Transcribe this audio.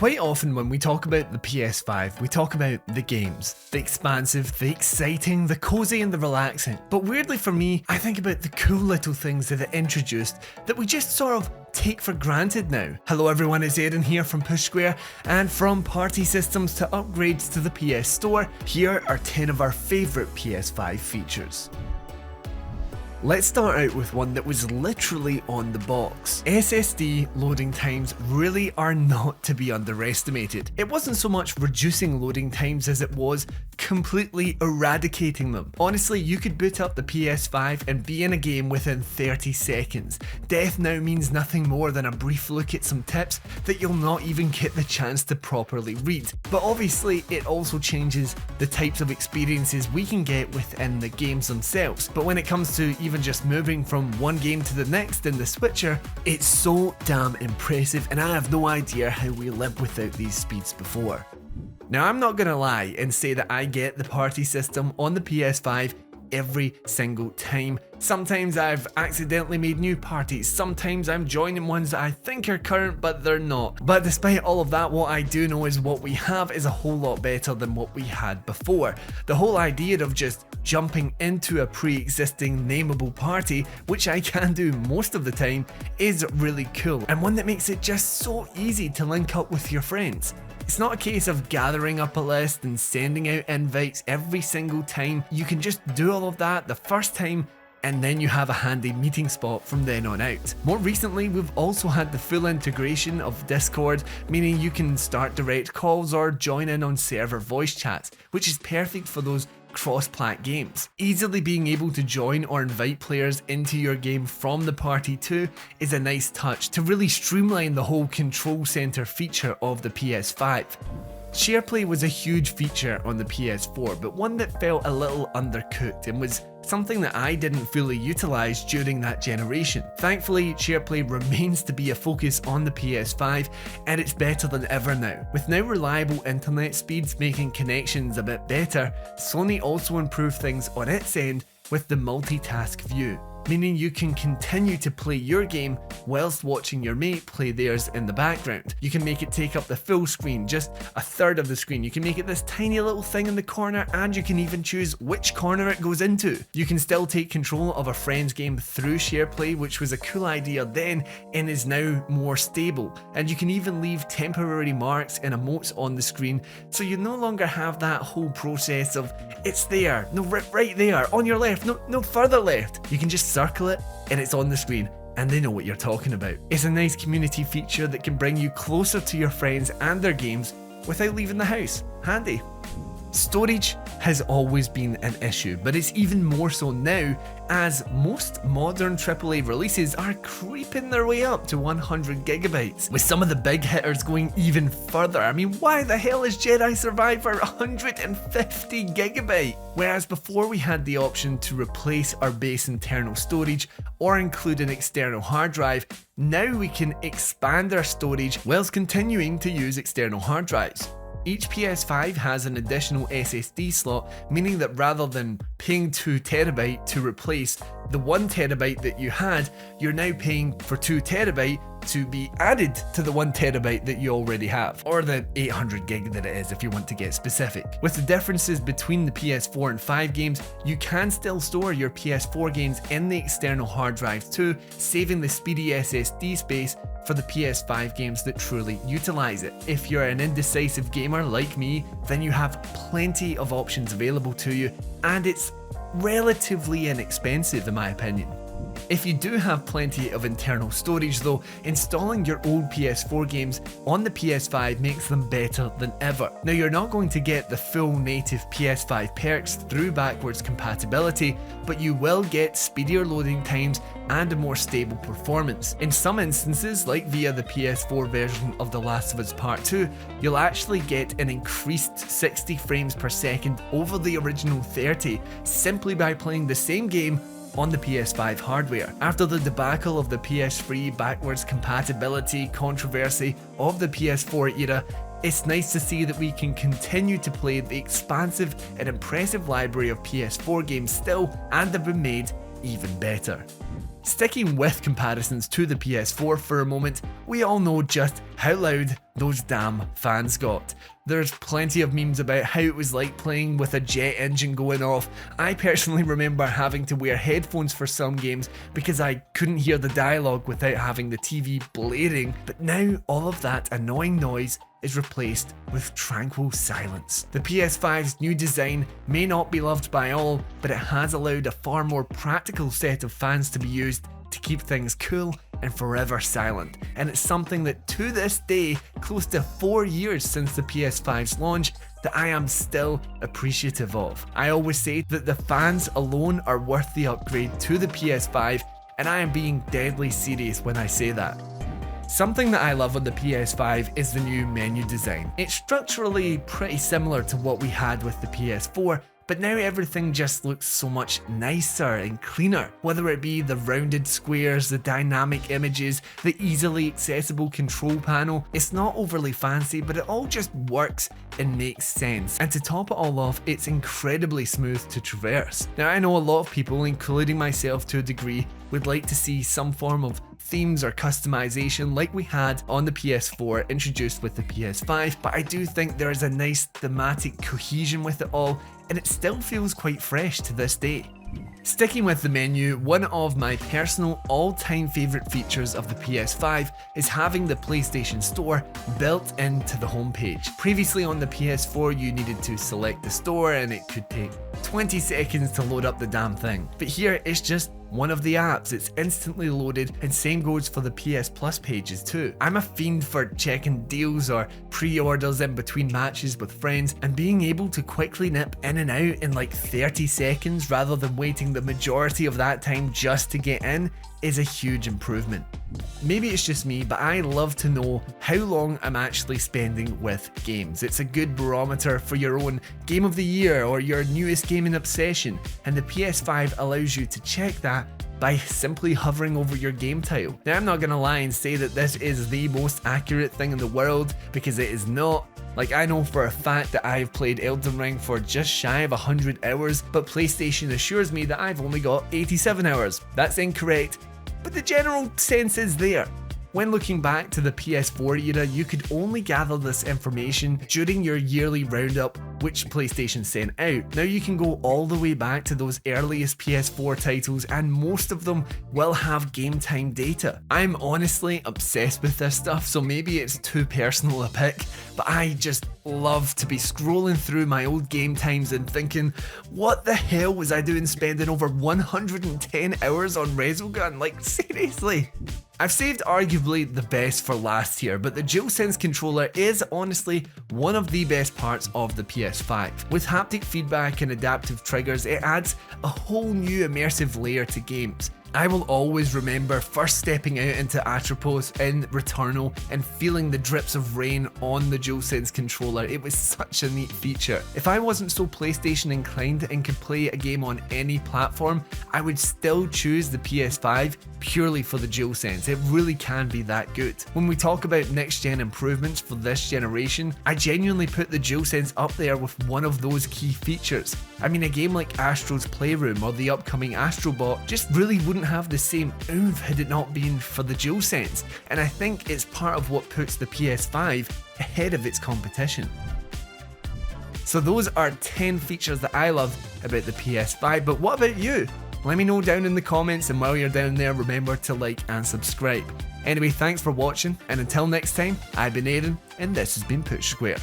Quite often when we talk about the PS5, we talk about the games. The expansive, the exciting, the cozy and the relaxing. But weirdly for me, I think about the cool little things that it introduced that we just sort of take for granted now. Hello everyone, it's Aidan here from Push Square, and from party systems to upgrades to the PS Store, here are 10 of our favourite PS5 features. Let's start out with one that was literally on the box. SSD loading times really are not to be underestimated. It wasn't so much reducing loading times as it was completely eradicating them. Honestly, you could boot up the PS5 and be in a game within 30 seconds. Death now means nothing more than a brief look at some tips that you'll not even get the chance to properly read. But obviously, it also changes the types of experiences we can get within the games themselves. But when it comes to even just moving from one game to the next in the switcher, it's so damn impressive, and I have no idea how we lived without these speeds before. Now, I'm not gonna lie and say that I get the party system on the PS5 every single time. Sometimes I've accidentally made new parties, sometimes I'm joining ones that I think are current but they're not. But despite all of that, what I do know is what we have is a whole lot better than what we had before. The whole idea of just jumping into a pre-existing nameable party, which I can do most of the time, is really cool, and one that makes it just so easy to link up with your friends. It's not a case of gathering up a list and sending out invites every single time. You can just do all of that the first time, and then you have a handy meeting spot from then on out. More recently, we've also had the full integration of Discord, meaning you can start direct calls or join in on server voice chats, which is perfect for those cross-plat games. Easily being able to join or invite players into your game from the party too is a nice touch to really streamline the whole control center feature of the PS5. SharePlay was a huge feature on the PS4, but one that felt a little undercooked and was something that I didn't fully utilise during that generation. Thankfully, SharePlay remains to be a focus on the PS5, and it's better than ever now. With now reliable internet speeds making connections a bit better, Sony also improved things on its end with the multitask view, meaning you can continue to play your game whilst watching your mate play theirs in the background. You can make it take up the full screen, just a third of the screen. You can make it this tiny little thing in the corner, and you can even choose which corner it goes into. You can still take control of a friend's game through SharePlay, which was a cool idea then and is now more stable. And you can even leave temporary marks and emotes on the screen, so you no longer have that whole process of it's there, no, right there, on your left, no further left. You can just circle it and it's on the screen, and they know what you're talking about. It's a nice community feature that can bring you closer to your friends and their games without leaving the house. Handy. Storage has always been an issue, but it's even more so now as most modern AAA releases are creeping their way up to 100 gigabytes, with some of the big hitters going even further. I mean, why the hell is Jedi Survivor 150 gigabyte? Whereas before we had the option to replace our base internal storage or include an external hard drive, now we can expand our storage whilst continuing to use external hard drives. Each PS5 has an additional SSD slot, meaning that rather than paying 2 TB to replace the 1 TB that you had, you're now paying for 2 TB to be added to the 1 TB that you already have, or the 800 gig that it is if you want to get specific. With the differences between the PS4 and 5 games, you can still store your PS4 games in the external hard drives too, saving the speedy SSD space for the PS5 games that truly utilize it. If you're an indecisive gamer like me, then you have plenty of options available to you, and it's relatively inexpensive in my opinion. If you do have plenty of internal storage though, installing your old PS4 games on the PS5 makes them better than ever. Now, you're not going to get the full native PS5 perks through backwards compatibility, but you will get speedier loading times and a more stable performance. In some instances, like via the PS4 version of The Last of Us Part 2, you'll actually get an increased 60 frames per second over the original 30 simply by playing the same game on the PS5 hardware. After the debacle of the PS3 backwards compatibility controversy of the PS4 era, it's nice to see that we can continue to play the expansive and impressive library of PS4 games still, and have been made even better. Sticking with comparisons to the PS4 for a moment, we all know just how loud those damn fans got. There's plenty of memes about how it was like playing with a jet engine going off. I personally remember having to wear headphones for some games because I couldn't hear the dialogue without having the TV blaring, but now all of that annoying noise is replaced with tranquil silence. The PS5's new design may not be loved by all, but it has allowed a far more practical set of fans to be used to keep things cool and forever silent, and it's something that to this day, close to 4 years since the PS5's launch, that I am still appreciative of. I always say that the fans alone are worth the upgrade to the PS5, and I am being deadly serious when I say that. Something that I love on the PS5 is the new menu design. It's structurally pretty similar to what we had with the PS4, but now everything just looks so much nicer and cleaner. Whether it be the rounded squares, the dynamic images, the easily accessible control panel, it's not overly fancy, but it all just works and makes sense. And to top it all off, it's incredibly smooth to traverse. Now I know a lot of people, including myself to a degree, would like to see some form of themes or customization like we had on the PS4 introduced with the PS5, but I do think there is a nice thematic cohesion with it all, and it still feels quite fresh to this day. Sticking with the menu, one of my personal all-time favourite features of the PS5 is having the PlayStation Store built into the homepage. Previously on the PS4 you needed to select the store and it could take 20 seconds to load up the damn thing. But here it's just one of the apps, it's instantly loaded, and same goes for the PS Plus pages too. I'm a fiend for checking deals or pre-orders in between matches with friends, and being able to quickly nip in and out in like 30 seconds rather than waiting the majority of that time just to get in is a huge improvement. Maybe it's just me, but I love to know how long I'm actually spending with games. It's a good barometer for your own game of the year or your newest gaming obsession, and the PS5 allows you to check that by simply hovering over your game tile. Now I'm not gonna lie and say that this is the most accurate thing in the world, because it is not. Like, I know for a fact that I've played Elden Ring for just shy of 100 hours, but PlayStation assures me that I've only got 87 hours. That's incorrect, but the general sense is there. When looking back to the PS4 era, you could only gather this information during your yearly roundup which PlayStation sent out. Now you can go all the way back to those earliest PS4 titles, and most of them will have game time data. I'm honestly obsessed with this stuff, so maybe it's too personal a pick, but I just love to be scrolling through my old game times and thinking, what the hell was I doing spending over 110 hours on Resogun? Like, seriously? I've saved arguably the best for last here, but the DualSense Controller is honestly one of the best parts of the PS5. With haptic feedback and adaptive triggers, it adds a whole new immersive layer to games. I will always remember first stepping out into Atropos in Returnal and feeling the drips of rain on the DualSense controller. It was such a neat feature. If I wasn't so PlayStation inclined and could play a game on any platform, I would still choose the PS5 purely for the DualSense. It really can be that good. When we talk about next gen improvements for this generation, I genuinely put the DualSense up there with one of those key features. I mean, a game like Astro's Playroom or the upcoming Astrobot just really wouldn't have the same oomph had it not been for the DualSense, and I think it's part of what puts the PS5 ahead of its competition. So those are 10 features that I love about the PS5, but what about you? Let me know down in the comments, and while you're down there, remember to like and subscribe. Anyway, thanks for watching, and until next time, I've been Aaron, and this has been Push Square.